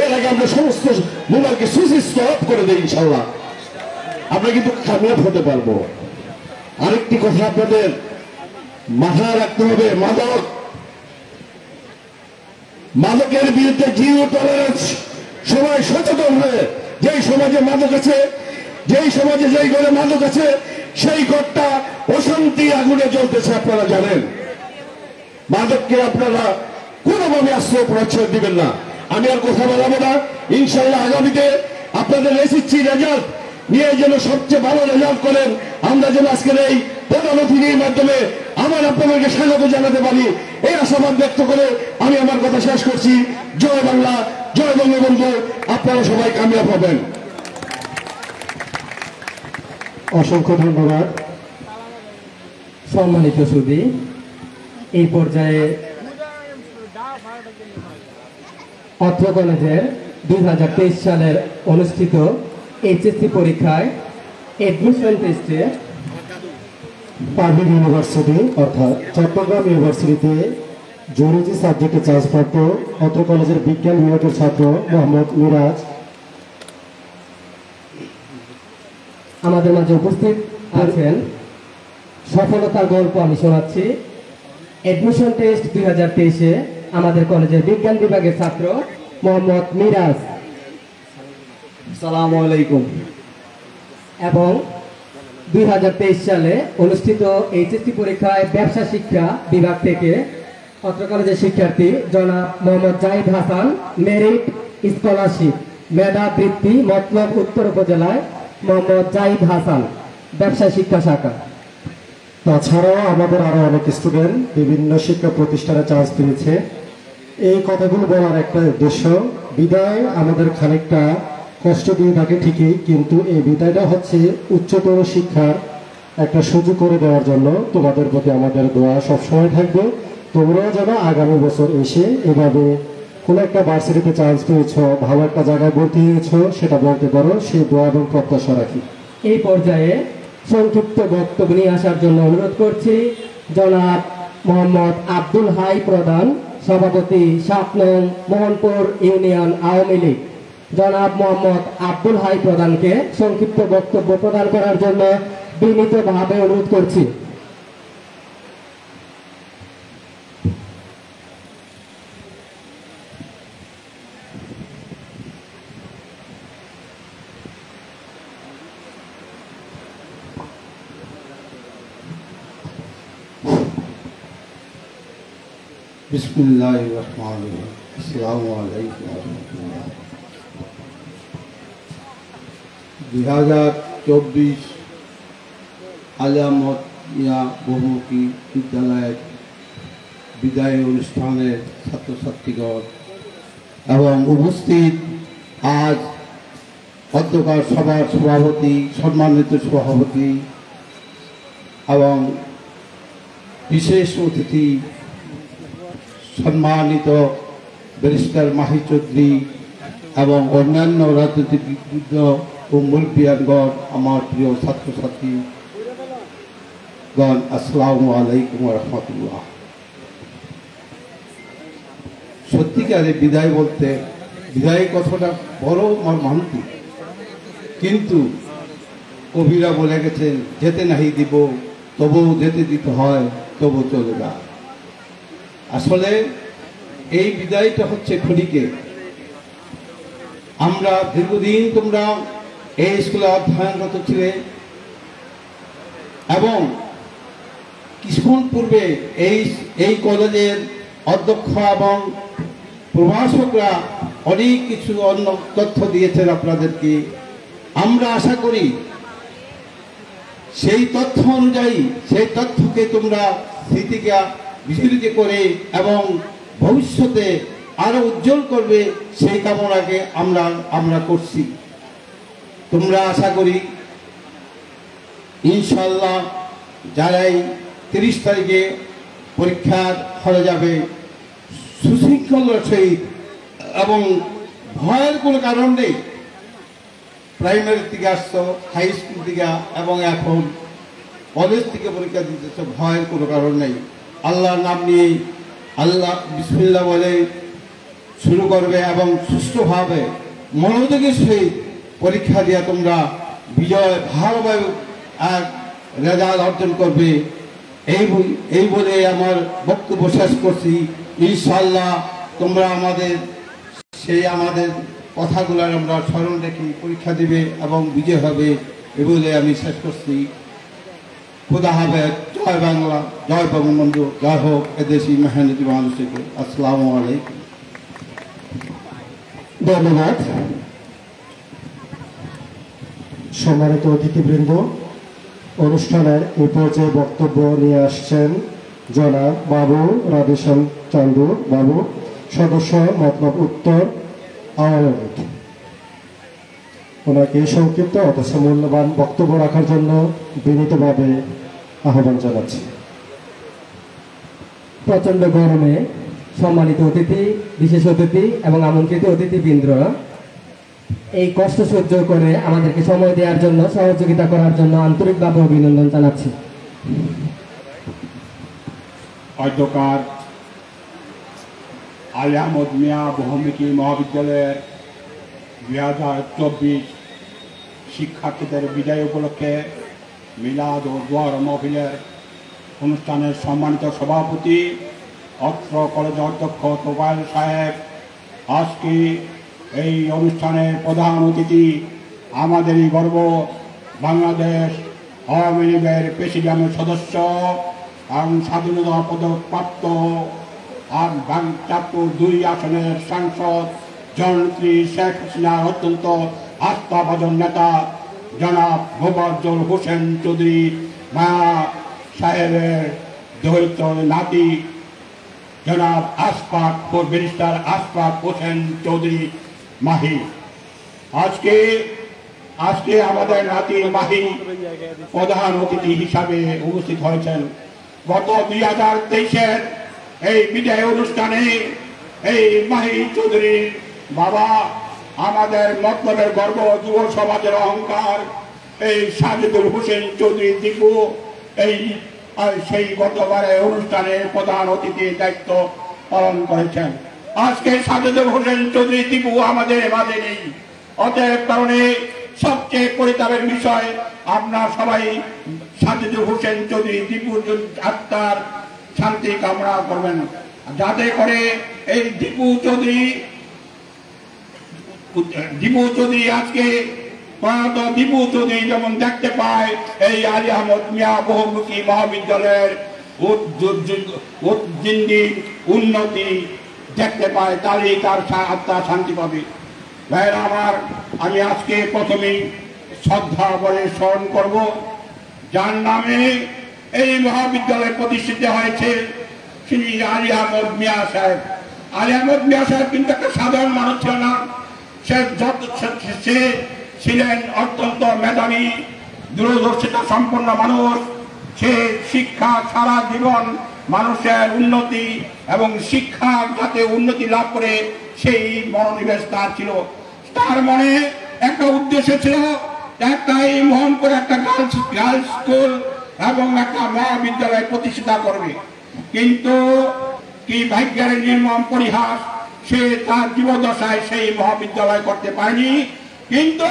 এর আগে আমরা সমস্ত মোবাইলকে সুইচ অফ করে দিই, ইনশাল্লাহ আমরা কিন্তু কামিয়াব হতে পারবো। আরেকটি কথা আপনাদের মাথায় রাখতে হবে, মাদকের বিরুদ্ধে জিরো টলারেন্স। সবাই সচেতন হয়ে, যেই সমাজে মাদক আছে, যেই সমাজে যেই ঘরে মাদক আছে, সেই ঘরটা অশান্তি আগুনে জ্বলতেছে। আপনারা জানেন, মাদককে আপনারা কোনোভাবে আশ্রয় প্রচ্ছদ দিবেন না। আমি আর কথা বলাবো না। ইনশাল্লাহ আগামীতে আপনাদের SSC রেজাল্ট নিয়ে যেন সবচেয়ে ভালো রেজাল্ট করেন, আমরা যেন আজকের এই প্রধান অতিথির মাধ্যমে আমার আপনাদেরকে স্বাগত জানাতে পারি, এই আশাবাদ ব্যক্ত করে আমি আমার কথা শেষ করছি। জয় বাংলা, জয় বঙ্গবন্ধু। আপনারা সবাই কামিয়াব হবেন। অসংখ্য ধন্যবাদ। সম্মানিত সুধী, এই পর্যায়ে অত্র কলেজের 2023 সালের অনুষ্ঠিত HSC পরীক্ষায় অ্যাডমিশন টেস্টে পাবলিক ইউনিভার্সিটি অর্থাৎ চট্টগ্রাম ইউনিভার্সিটিতে জুলজি সাবজেক্টে চান্সপ্রাপ্ত অত্র কলেজের বিজ্ঞান বিভাগের ছাত্র মোহাম্মদ মিরাজ আমাদের মাঝে উপস্থিত আছেন। সফলতার গল্প আমি শোনাচ্ছি। অ্যাডমিশন টেস্ট 2023-এ আমাদের কলেজের বিজ্ঞান বিভাগের ছাত্র মোহাম্মদ মিরাজ। আসসালামু আলাইকুম। এবং 2023 সালে অনুষ্ঠিত HSC পরীক্ষায় ব্যবসা শিক্ষা বিভাগ থেকে অত্র কলেজের শিক্ষার্থী জনাব মোহাম্মদ জাহিদ হাসান, মেরিট স্কলারশিপ, মেধাবৃত্তি, মতলব উত্তর উপজেলায় মোহাম্মদ জাহিদ হাসান, ব্যবসা শিক্ষা শাখা। তাছাড়াও আমাদের আরো অনেক স্টুডেন্ট বিভিন্ন শিক্ষা প্রতিষ্ঠানে চান্স পেয়েছে। এই কথাগুলো বলার একটা উদ্দেশ্য, বিদায় আমাদের খানিকটা কষ্ট দিয়ে থাকে ঠিকই, কিন্তু এই বিদায়টা হচ্ছে উচ্চতর শিক্ষার একটা সুযোগ করে দেওয়ার জন্য। তোমাদের প্রতি আমাদের দোয়া সবসময় থাকবে। তোমরাও যেন আগামী বছর এসে এভাবে কোনো একটা ভার্সিটিতে চান্স পেয়েছ, ভালো একটা জায়গায় ভর্তি হয়েছ, সেটা বলতে পারো, সেই দোয়া এবং প্রত্যাশা রাখি। এই পর্যায়ে সংক্ষিপ্ত বক্তব্য নিয়ে আসার জন্য অনুরোধ করছি জনাব মোহাম্মদ আব্দুল হাই প্রধান, সভাপতি 7 নং মোহনপুর ইউনিয়ন আওয়ামী লীগ। জনাব মোহাম্মদ আব্দুল হাই প্রধানকে সংক্ষিপ্ত বক্তব্য প্রদান করার জন্য বিনীতভাবে অনুরোধ করছি। बिस्मिल्लाहिर रहमानिर रहीम। अस्सलामु अलैकुम व रहमतुल्लाह। 2024 আলী আহমদ মিয়া বহুমুখী বিদ্যালয়ের বিদায় অনুষ্ঠানের ছাত্রছাত্রীগণ এবং উপস্থিত আজ অধ্যকার সভার সভাপতি, সম্মানিত সভাপতি এবং বিশেষ অতিথি সম্মানিত ব্যারিস্টার মাহি চৌধুরী এবং অন্যান্য রাজনীতিবিদ ও মুরব্বিয়ানগণ, আমার প্রিয় ছাত্রছাত্রীগণ, আসসালামু আলাইকুম রহমতুল্লাহ। সত্যিকারে বিদায় বলতে, বিদায় কথাটা বড় মর্মান্তিক, কিন্তু কবিরা বলে গেছেন যেতে নাহি দিব তবু যেতে দিতে হয়, তবু চলে যা। আসলে এই বিদায়টা হচ্ছে ক্ষণিকে। আমরা দীর্ঘদিন তোমরা এই স্কুলে অধ্যয়নরত ছিলে এবং কিছুক্ষণ পূর্বে এই কলেজের অধ্যক্ষ এবং প্রভাষকরা অনেক কিছু অন্য তথ্য দিয়েছেন আপনাদেরকে। আমরা আশা করি সেই তথ্য অনুযায়ী সেই তথ্যকে তোমরা স্মৃতিকে বিচলিত করে এবং ভবিষ্যতে আরো উজ্জ্বল করবে সেই কামনাকে আমরা করছি। তোমরা আশা করি ইনশাল্লাহ যারাই 30 তারিখে পরীক্ষার হলে যাবে সুশৃঙ্খলার সহিত এবং ভয়ের কোনো কারণ নেই। প্রাইমারি থেকে আসছো, হাই স্কুল থেকে এবং এখন কলেজ থেকে পরীক্ষা দিতেছ, ভয়ের কোনো কারণ নেই। আল্লাহর নাম নিয়ে আল্লাহ বিসমিল্লাহ বলে শুরু করবে এবং সুষ্ঠুভাবে মনোযোগের সহিত পরীক্ষা দিয়ে তোমরা বিজয় ভালোভাবে রেজাল্ট অর্জন করবে। এই বলে আমার বক্তব্য শেষ করছি। ইনশাআল্লাহ তোমরা আমাদের কথাগুলো আমরা স্মরণ রেখে পরীক্ষা দিবে এবং বিজয় হবে, এ বলে আমি শেষ করছি। খুদা হাফেজ। জয় বাংলা, জয় বঙ্গবন্ধু, জয় হোক এদেশি মেহনতি মানুষকে। আসসালামু আলাইকুম। ধন্যবাদ। সম্মানিত অতিথিবৃন্দ, অনুষ্ঠানের এই পর্যায়ে বক্তব্য নিয়ে আসছেন জনাব বাবু রাধেশ্যাম চান্দু বাবু, সদস্য মতলব উত্তর আওয়ামী লীগ। ওনাকে সংক্ষিপ্ত অথচ মূল্যবান বক্তব্য রাখার জন্য বিনীতভাবে আহ্বান জানাচ্ছি। প্রচন্ড গরমে সম্মানিত অতিথি, বিশেষ অতিথি এবং আমন্ত্রিত অতিথিবৃন্দরা এই কষ্ট সহ্য করে আমাদেরকে সময় দেওয়ার জন্য, সহযোগিতা করার জন্য আন্তরিকভাবে অভিনন্দন জানাচ্ছি। অধ্যকার আলী আহমদ মিয়া বহুমুখী মহাবিদ্যালয়ের 2024 শিক্ষার্থীদের বিদায় উপলক্ষে মিলাদ ও দোয়ার মাহফিলের অনুষ্ঠানের সম্মানিত সভাপতি অত্র কলেজের অধ্যক্ষ তোফায়েল সাহেব, আজকে এই অনুষ্ঠানের প্রধান অতিথি আমাদেরই গর্ব বাংলাদেশ আওয়ামী লীগের প্রেসিডিয়ামের সদস্য এবং স্বাধীনতা পদক প্রাপ্ত আর চাঁদপুর 2 আসনের সাংসদ জননেত্রী শেখ হাসিনার অত্যন্ত আস্থাভাজন নেতা জনাব মোফাজ্জল হোসেন চৌধুরী মায়া সাহেবের দৈত্য নাতি জনাব আশফাক ব্যারিস্টার আশফাক হোসেন চৌধুরী মাহি। আজকে আমাদের নাতি মাহি প্রধান অতিথি হিসাবে উপস্থিত হয়েছেন। গত 2023-এর এই বিদায় অনুষ্ঠানে এই মাহি চৌধুরীর বাবা, আমাদের মতলবের গর্ব, যুব সমাজের অহংকার, এই সাজিদুল হোসেন চৌধুরী দীপু সেই গতবারের অনুষ্ঠানে প্রধান অতিথির দায়িত্ব পালন করেছেন। আজকে সাজিদুল হোসেন চৌধুরী দীপু আমাদের মাঝে নেই। অতএব কারণে সবচেয়ে পরিতাপের বিষয়, আমরা সবাই সাজিদুল হোসেন চৌধুরী দীপুর আত্মার শান্তি কামনা করবেন, যাতে করে এই দীপু চৌধুরী আজকে প্রয়াত দীপু চৌধুরী যেমন দেখতে পায় এই আলী আহমদ মিয়া বহুমুখী মহাবিদ্যালয়ের উন্নতি দেখতে পায়, তাহলেই তার আত্মা শান্তি পাবে। ভাইয়েরা আমার, আমি আজকে প্রথমেই শ্রদ্ধা বলে স্মরণ করব যার নামে এই মহাবিদ্যালয় প্রতিষ্ঠিত হয়েছে, তিনি আলী আহমদ মিয়া সাহেব। আলী আহমদ মিয়া সাহেব কিন্তু একটা সাধারণ মানুষ ছিল না। সে ছিলেন অত্যন্ত মেধাবী, দূরদর্শিতা সম্পন্ন মানুষ। সে শিক্ষা সারা জীবন মানুষের উন্নতি এবং শিক্ষা যাতে উন্নতি লাভ করে সেই মনোনিবেশ তার ছিল। তার মনে একটা উদ্দেশ্য ছিল, একটা এই মোহনপুরে একটা গার্লস স্কুল এবং একটা মহাবিদ্যালয় প্রতিষ্ঠা করবে। কিন্তু কি ভাগ্যের নির্মম পরিহাস, সে তার জীবদশায় সেই মহাবিদ্যালয় করতে পারেনি। কিন্তু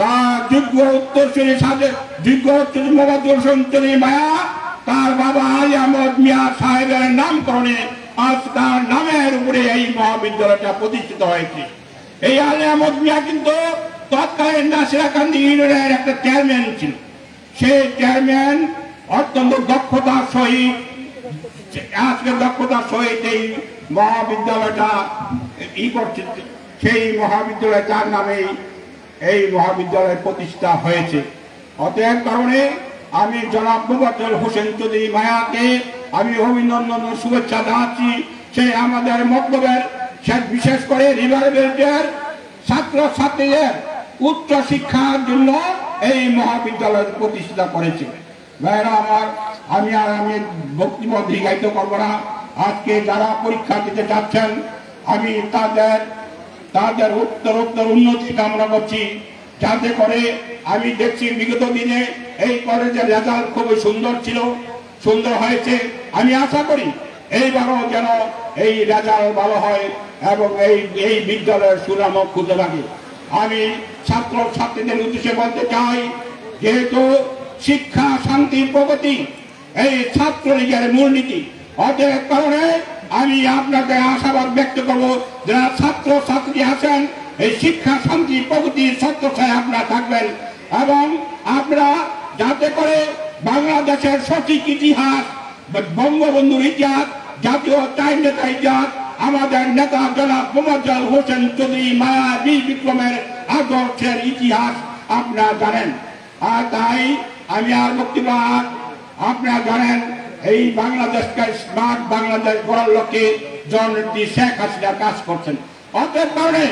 তার যোগ্য উত্তরসূরি মোহাম্মদ হোসেন মায়া তার বাবা আলী আহমদ মিয়া সাহেবের নামকরণে আজ তার নামের উপরে এই মহাবিদ্যালয়টা প্রতিষ্ঠিত হয়েছে। এই আলী আহমদ মিয়া কিন্তু তৎকালীন নাসিরাকান্দি ইউনিয়নের একটা চেয়ারম্যান ছিল। সেই চেয়ারম্যান অত্যন্ত দক্ষতার সহিত এই মহাবিদ্যালয়টা করছে। সেই বিদ্যালয় তার নামে এই মহাবিদ্যালয় প্রতিষ্ঠা হয়েছে। অতএব কারণে আমি জনাব মোফাজ্জল হোসেন চৌধুরী মায়াকে আমি অভিনন্দন ও শুভেচ্ছা জানাচ্ছি। সে আমাদের মতলবের বিশেষ করে রিভার বেল্টের ছাত্রছাত্রীদের উচ্চ শিক্ষার জন্য এই মহাবিদ্যালয় প্রতিষ্ঠা করেছে। ভাইরা আমার, আমি বক্তব্য দীর্ঘায়িত করবো না। আজকে যারা পরীক্ষা দিতে যাচ্ছেন, আমি তাদের উত্তরোত্তর উন্নতি কামনা করছি, যাতে করে আমি দেখছি বিগত দিনে এই কলেজের রেজাল্ট খুবই সুন্দর হয়েছে। আমি আশা করি এইবারও যেন এই রেজাল্ট ভালো হয় এবং এই বিদ্যালয়ের সুনাম খুঁজে লাগে। আমি ছাত্র ছাত্রীদের উদ্দেশ্যে বলতে চাই, যেহেতু শিক্ষা শান্তি প্রগতি এই ছাত্রলীগের মূলনীতি, অতএব কারণে আমি আপনাদের আশাবাদ ব্যক্ত করব, যারা ছাত্র ছাত্রী আছেন এই শিক্ষা শান্তি প্রগতির ছত্রছায়ায় আপনারা থাকবেন এবং আপনারা যাতে করে বাংলাদেশের সঠিক ইতিহাস, বঙ্গবন্ধুর ইতিহাস, জাতীয় নেতা ইতিহাস, আমাদের নেতা জনাব মোফাজ্জল হোসেন চৌধুরী মায়া বীর বিক্রমের আদর্শের ইতিহাস আপনারা জানেন। আর তাই আমি আর বক্তব্য, আপনারা জানেন এই বাংলাদেশকে স্মার্ট বাংলাদেশ গড়ার লক্ষ্যে জননেত্রী শেখ হাসিনা কাজ করছেন। অতএব কারণে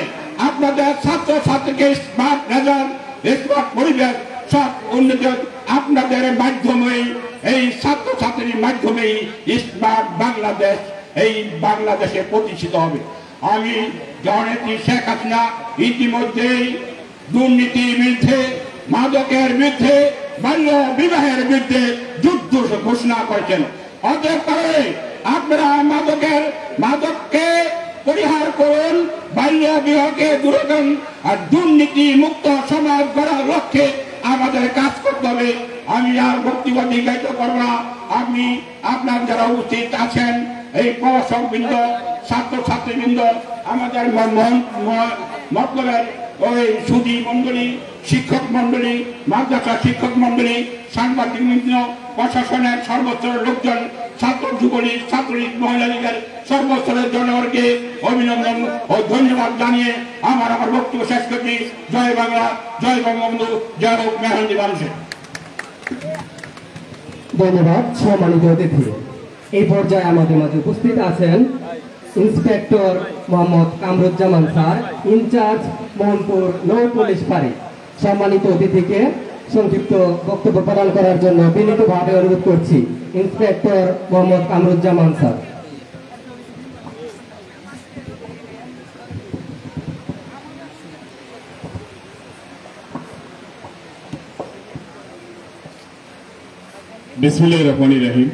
আপনাদের ছাত্র ছাত্রীকে স্মার্ট রেজাল্ট, স্মার্ট পরিবেশ সব উন্নতি আপনাদের মাধ্যমে, এই ছাত্র ছাত্রীর মাধ্যমেই স্মার্ট বাংলাদেশ এই বাংলাদেশে প্রতিষ্ঠিত হবে। আমি জননেত্রী শেখ হাসিনা ইতিমধ্যেই দুর্নীতির বিরুদ্ধে, মাদকের বিরুদ্ধে, বাল্য বিবাহের বিরুদ্ধে যুদ্ধ ঘোষণা করেছেন। অতএব কারণে আপনারা মাদককে পরিহার করুন, বাল্য বিবাহকে দূর করুন, আর দুর্নীতি মুক্ত সমাজ গড়ার লক্ষ্যে আমাদের কাজ করতে হবে। আমি আর বক্তব্য দীর্ঘায়িত করব না। আপনি আপনার যারা উপস্থিত আছেন, এই প্রশাসক বৃন্দ, ছাত্র ছাত্রীবৃন্দ, আমাদের মতলবের ওই সুধী মন্ডলী, শিক্ষক মন্ডলী, মাদ্রাসা শিক্ষক মন্ডলী, সাংবাদিক বৃন্দ, প্রশাসনের সর্বস্তরের লোকজন, ছাত্র যুবলীগ, ছাত্রলীগ, মহিলা লীগের সর্বস্তরের জনগণকে অভিনন্দন ও ধন্যবাদ জানিয়ে আমার বক্তব্য শেষ করছি। জয় বাংলা, জয় বঙ্গবন্ধু, জয় হোক মেহনতি মানুষের। ধন্যবাদ সম্মানিত অতিথি। এই পর্যায়ে আমাদের মাঝে উপস্থিত আছেন inspector Mohammad Kamruzzaman sir, in charge Mohanpur নৌ পুলিশ ফাঁড়ি। সম্মানিত অতিথিকে সংক্ষিপ্ত বক্তব্য প্রদান করার জন্য বিনীতভাবে অনুরোধ করছি ইন্সপেক্টর মোহাম্মদ কামরুজ্জামান স্যার। বিসমিল্লাহির রহমানির রহিম।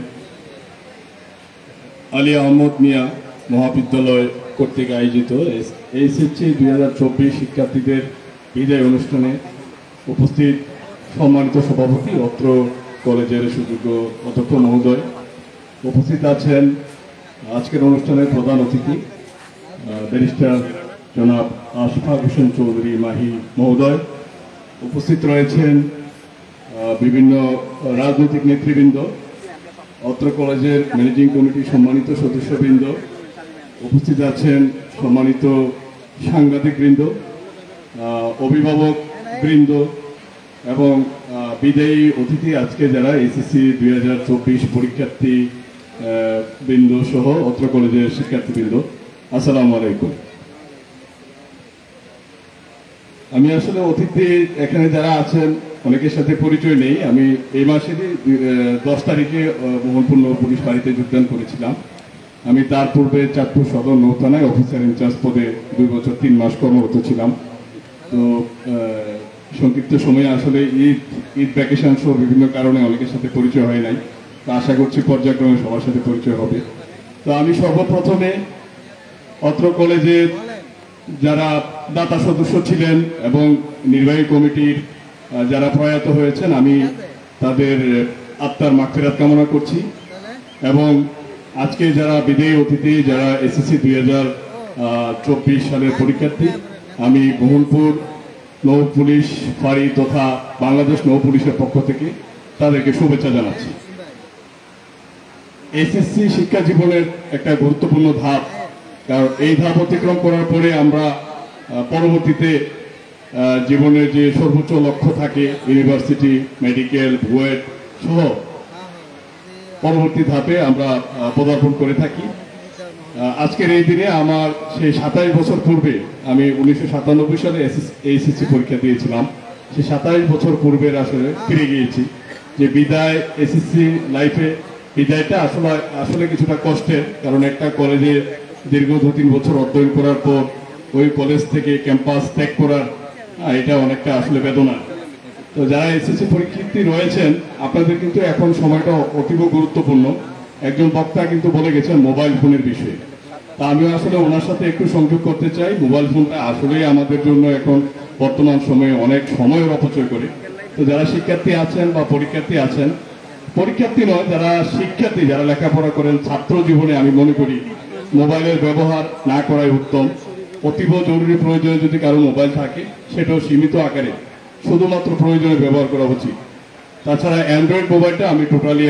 আলী আহমদ মিয়া মহাবিদ্যালয় কর্তৃক আয়োজিত এইচএসসি 2024 শিক্ষার্থীদের বিদায় অনুষ্ঠানে উপস্থিত সম্মানিত সভাপতি, অত্র কলেজের সুযোগ্য অধ্যক্ষ মহোদয়, উপস্থিত আছেন আজকের অনুষ্ঠানের প্রধান অতিথি ব্যারিস্টার জনাব আশফাক হোসেন চৌধুরী মাহি মহোদয়, উপস্থিত রয়েছেন বিভিন্ন রাজনৈতিক নেতৃবৃন্দ, অত্র কলেজের ম্যানেজিং কমিটির সম্মানিত সদস্যবৃন্দ, উপস্থিত আছেন সম্মানিত সাংবাদিক বৃন্দ, অভিভাবক বৃন্দ এবং বিদায়ী অতিথি আজকে যারা এসএসসি 2024 পরীক্ষার্থী বৃন্দ সহ অত্র কলেজের শিক্ষার্থীবৃন্দ, আসসালামু আলাইকুম। আমি আসলে অতিথি এখানে যারা আছেন অনেকের সাথে পরিচয় নেই। আমি এই মাসেরই 10 তারিখে মোহনপুর নৌ পুলিশ বাড়িতে যোগদান করেছিলাম। আমি তার পূর্বে চাঁদপুর সদর নৌথানায় অফিসার ইনচার্জ পদে 2 বছর 3 মাস কর্মরত ছিলাম। তো সংক্ষিপ্ত সময়ে আসলে ঈদ ভ্যাকেশন সহ বিভিন্ন কারণে অনেকের সাথে পরিচয় হয় নাই। তো আশা করছি পর্যায়ক্রমে সবার সাথে পরিচয় হবে। তো আমি সর্বপ্রথমে অত্র কলেজের যারা দাতা সদস্য ছিলেন এবং নির্বাহী কমিটির যারা প্রয়াত হয়েছেন, আমি তাদের আত্মার মাগফিরাত কামনা করছি। এবং আজকে যারা বিদায়ী অতিথি, যারা এসএসসি 2024 সালের পরীক্ষার্থী, আমি মোহনপুর নৌ পুলিশ ফাঁড়ি তথা বাংলাদেশ নৌ পুলিশের পক্ষ থেকে তাদেরকে শুভেচ্ছা জানাচ্ছি। এসএসসি শিক্ষা জীবনের একটা গুরুত্বপূর্ণ ধাপ, কারণ এই ধাপ অতিক্রম করার পরে আমরা পরবর্তীতে জীবনের যে সর্বোচ্চ লক্ষ্য থাকে ইউনিভার্সিটি, মেডিকেল, বুয়েট সহ পরবর্তী ধাপে আমরা পদার্পণ করে থাকি। আজকের এই দিনে আমার সেই 27 বছর পূর্বে, আমি 1997 সালে এসএসসি পরীক্ষা দিয়েছিলাম, সেই 27 বছর পূর্বের আসলে ফিরে গিয়েছি। যে বিদায়, এসএসসি লাইফে বিদায়টা আসলে কিছুটা কষ্টের, কারণ একটা কলেজে দীর্ঘ 2-3 বছর অধ্যয়ন করার পর ওই কলেজ থেকে ক্যাম্পাস ত্যাগ করার এটা অনেকটা আসলে বেদনা। তো যারা এসএসসি পরীক্ষার্থী রয়েছেন, আপনাদের কিন্তু এখন সময়টা অতীব গুরুত্বপূর্ণ। একজন বক্তা কিন্তু বলে গেছেন মোবাইল ফোনের বিষয়ে। তা আমিও আসলে ওনার সাথে একটু সংযোগ করতে চাই। মোবাইল ফোনটা আসলেই আমাদের জন্য এখন বর্তমান সময়ে অনেক সময়ের অপচয় করে। তো যারা শিক্ষার্থী আছেন বা পরীক্ষার্থী আছেন, পরীক্ষার্থী নয়, যারা শিক্ষার্থী, যারা লেখাপড়া করেন, ছাত্র জীবনে আমি মনে করি মোবাইলের ব্যবহার না করাই উত্তম। অতীব জরুরি প্রয়োজনে যদি কারো মোবাইল থাকে, সেটাও সীমিত আকারে শুধুমাত্র প্রয়োজনে ব্যবহার করা উচিত। তাছাড়া অ্যান্ড্রয়েড মোবাইলটা আমি টোটালি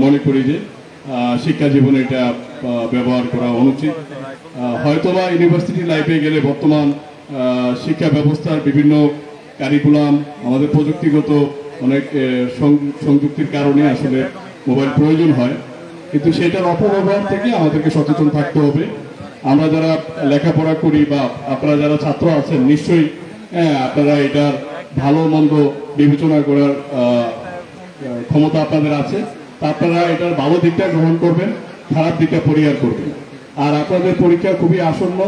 মনে করি যে শিক্ষা জীবনে এটা ব্যবহার করা অনুচিত। হয়তোবা ইউনিভার্সিটি লাইফে গেলে বর্তমান শিক্ষা ব্যবস্থার বিভিন্ন কারিকুলাম, আমাদের প্রযুক্তিগত অনেক সংযুক্তির কারণে আসলে মোবাইল প্রয়োজন হয়, কিন্তু সেটার অপব্যবহার থেকে আমাদেরকে সচেতন থাকতে হবে। আমরা যারা লেখাপড়া করি বা আপনারা যারা ছাত্র আছেন, নিশ্চয়ই আপনারা এটার ভালো মন্দ বিবেচনা করার ক্ষমতা আপনাদের আছে। তা আপনারা এটার ভালো দিকটা গ্রহণ করবেন, খারাপ দিকটা পরিহার করবেন। আর আপনাদের পরীক্ষা খুবই আসন্ন,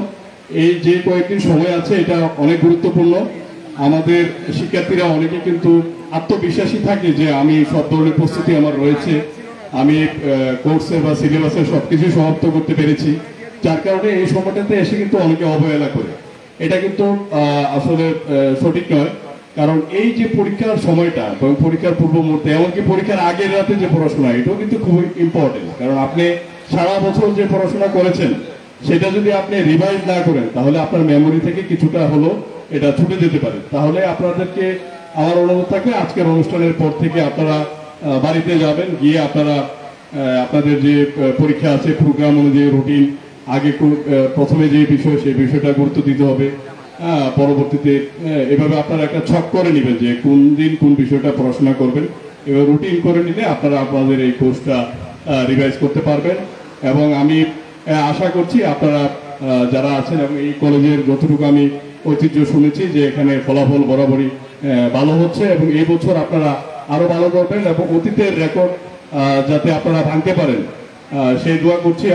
এই যে কয়েকদিন সময় আছে এটা অনেক গুরুত্বপূর্ণ। আমাদের শিক্ষার্থীরা অনেকে কিন্তু আত্মবিশ্বাসী থাকে যে আমি সব ধরনের প্রস্তুতি আমার রয়েছে, আমি কোর্সে বা সিলেবাসে সবকিছু সমাপ্ত করতে পেরেছি, যার কারণে এই সময়টাতে এসে কিন্তু অনেকে অবহেলা করে। এটা কিন্তু আসলে সঠিক নয়, কারণ এই যে পরীক্ষার সময়টা এবং পরীক্ষার পূর্ব মুহূর্তে, এমনকি পরীক্ষার আগের রাতে যে পড়াশোনা, এটাও কিন্তু খুবই ইম্পর্টেন্ট। কারণ আপনি সারা বছর যে পড়াশোনা করেছেন, সেটা যদি আপনি রিভাইজ না করেন, তাহলে আপনার মেমোরি থেকে কিছুটা হলো এটা ছুটে যেতে পারে। তাহলে আপনাদেরকে আমার অনুরোধ থাকবে, আজকের অনুষ্ঠানের পর থেকে আপনারা বাড়িতে যাবেন, গিয়ে আপনারা আপনাদের যে পরীক্ষা আছে প্রোগ্রাম অনুযায়ী রুটিন, আগে প্রথমে যে বিষয় সেই বিষয়টা গুরুত্ব দিতে হবে। পরবর্তীতে এভাবে আপনারা একটা ছক করে নেবেন যে কোন দিন কোন বিষয়টা পড়াশোনা করবেন। এবার রুটিন করে নিলে আপনারা আপনাদের এই কোর্সটা রিভাইজ করতে পারবেন। এবং আমি আশা করছি আপনারা যারা আছেন, এবং এই কলেজের যতটুকু আমি ঐতিহ্য শুনেছি যে এখানে ফলাফল বরাবরই ভালো হচ্ছে, এবং এই বছর আপনারা আরো ভালো করবেন এবং অতীতের রেকর্ড যাতে আপনারা ভাঙতে পারেন সেই দোয়া করছি।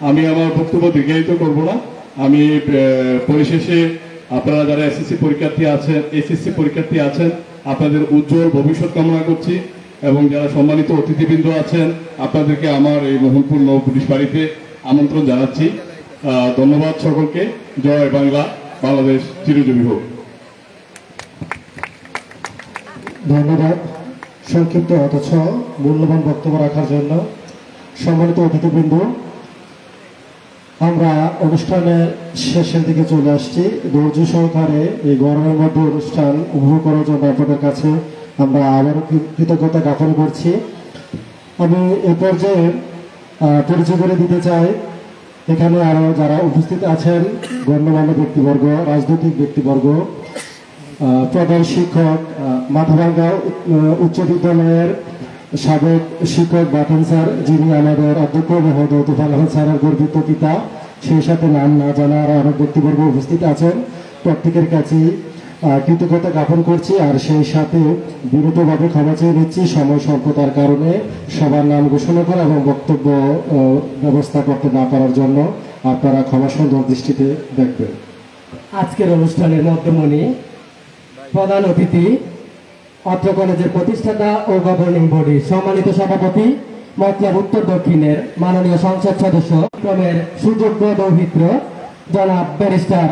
আমি আমার বক্তব্য দীর্ঘায়িত করব না। আমি পরিশেষে আপনারা যারা এসএসসি পরীক্ষার্থী আছেন আপনাদের উজ্জ্বল ভবিষ্যৎ কামনা করছি, এবং যারা সম্মানিত অতিথিবৃন্দ আছেন আপনাদেরকে আমার এই মোহনপুর নৌ পুলিশ বাড়িতে আমন্ত্রণ জানাচ্ছি। ধন্যবাদ সকলকে। জয় বাংলা, বাংলাদেশ চিরজীবী হোক। ধন্যবাদ সংক্ষিপ্ত অথচ মূল্যবান বক্তব্য রাখার জন্য। সম্মানিত অতিথিবৃন্দ, আমরা অনুষ্ঠানের শেষের দিকে চলে আসছি। ধৈর্য সহকারে এই গরমের মধ্যে অনুষ্ঠান উপভোগ করার জন্য আপনাদের কাছে আমরা আবারও কৃতজ্ঞতা জ্ঞাপন করছি। আমি এ পর্যায়ে পরিচয় করে দিতে চাই এখানে আরো যারা উপস্থিত আছেন, গণ্যমান্য ব্যক্তিবর্গ, রাজনৈতিক ব্যক্তিবর্গ, প্রধান শিক্ষক, মাথাভাঙ্গা উচ্চ বিদ্যালয়ের সাবেক শিক্ষক বাটন স্যার, যিনি আমাদের অধ্যক্ষ মহোদয় তুফান আহমেদ স্যারের গর্বিত পিতা, সেই সাথে নাম না জানা আরো অনেক ব্যক্তিবর্গ উপস্থিত আছেন। প্রত্যেকের কাছে কৃতজ্ঞতা জ্ঞাপন করছি, আর সেই সাথে বিনীতভাবে ক্ষমা চেয়ে নিচ্ছি সময় স্বল্পতার কারণে সবার নাম ঘোষণা করা এবং বক্তব্য ব্যবস্থা করতে না পারার জন্য আপনারা ক্ষমা সুন্দর দৃষ্টিতে দেখবেন। আজকের অনুষ্ঠানের মধ্যমণি প্রধান অতিথি অত্র কলেজের প্রতিষ্ঠাতা ও গভর্নিং বডি সম্মানিত সভাপতি মতলব উত্তর দক্ষিণের মাননীয় সংসদ সদস্য ক্রমের সুযোগ্য দৌহিত্র জনাব ব্যারিস্টার